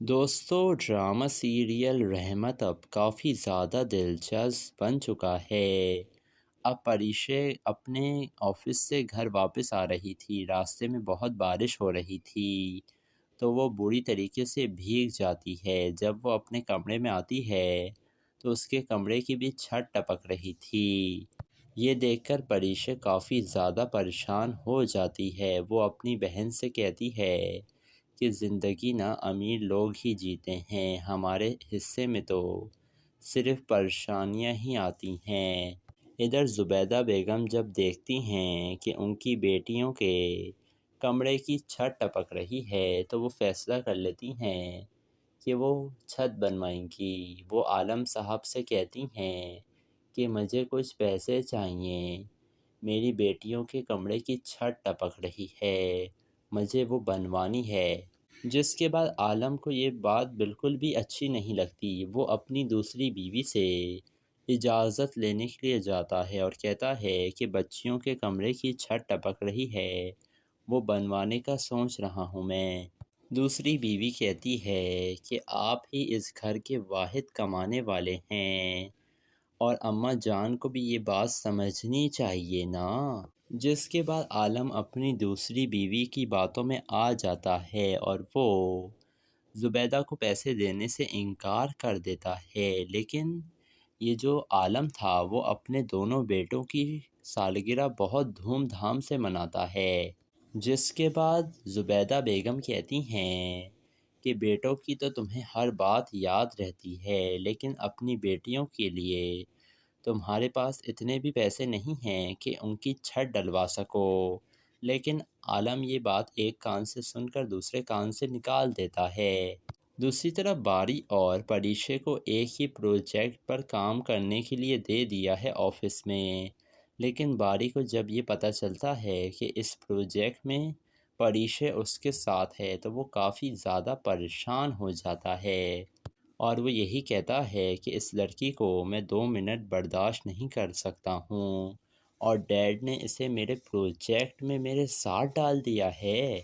دوستو drama serial رحمت اب کافی زیادہ دلچسپ بن چکا ہے۔ اب پریشے اپنے آفس سے گھر واپس آ رہی تھی۔ راستے میں بہت بارش ہو رہی تھی تو وہ بری طریقے سے بھیگ جاتی ہے۔ جب وہ اپنے کمرے میں آتی ہے تو اس کے کمرے کی بھی چھت ٹپک رہی تھی۔ یہ دیکھ کر پریشے کافی زیادہ پریشان ہو جاتی ہے۔ وہ اپنی بہن سے کہتی ہے کہ زندگی نہ امیر لوگ ہی جیتے ہیں، ہمارے حصے میں تو صرف پریشانیاں ہی آتی ہیں۔ ادھر زبیدہ بیگم جب دیکھتی ہیں کہ ان کی بیٹیوں کے کمرے کی چھت ٹپک رہی ہے تو وہ فیصلہ کر لیتی ہیں کہ وہ چھت بنوائیں گی۔ وہ عالم صاحب سے کہتی ہیں کہ مجھے کچھ پیسے چاہیے، میری بیٹیوں کے کمرے کی چھت ٹپک رہی ہے، مجھے وہ بنوانی ہے۔ جس کے بعد عالم کو یہ بات بالکل بھی اچھی نہیں لگتی۔ وہ اپنی دوسری بیوی سے اجازت لینے کے لیے جاتا ہے اور کہتا ہے کہ بچیوں کے کمرے کی چھت ٹپک رہی ہے، وہ بنوانے کا سوچ رہا ہوں میں۔ دوسری بیوی کہتی ہے کہ آپ ہی اس گھر کے واحد کمانے والے ہیں اور اماں جان کو بھی یہ بات سمجھنی چاہیے نا۔ جس کے بعد عالم اپنی دوسری بیوی کی باتوں میں آ جاتا ہے اور وہ زبیدہ کو پیسے دینے سے انکار کر دیتا ہے۔ لیکن یہ جو عالم تھا وہ اپنے دونوں بیٹوں کی سالگرہ بہت دھوم دھام سے مناتا ہے۔ جس کے بعد زبیدہ بیگم کہتی ہیں کہ بیٹوں کی تو تمہیں ہر بات یاد رہتی ہے، لیکن اپنی بیٹیوں کے لیے تمہارے پاس اتنے بھی پیسے نہیں ہیں کہ ان کی چھت ڈلوا سکو۔ لیکن عالم یہ بات ایک کان سے سن کر دوسرے کان سے نکال دیتا ہے۔ دوسری طرف باری اور پریشے کو ایک ہی پروجیکٹ پر کام کرنے کے لیے دے دیا ہے آفس میں، لیکن باری کو جب یہ پتہ چلتا ہے کہ اس پروجیکٹ میں پریشے اس کے ساتھ ہے تو وہ کافی زیادہ پریشان ہو جاتا ہے اور وہ یہی کہتا ہے کہ اس لڑکی کو میں 2 منٹ برداشت نہیں کر سکتا ہوں اور ڈیڈ نے اسے میرے پروجیکٹ میں میرے ساتھ ڈال دیا ہے۔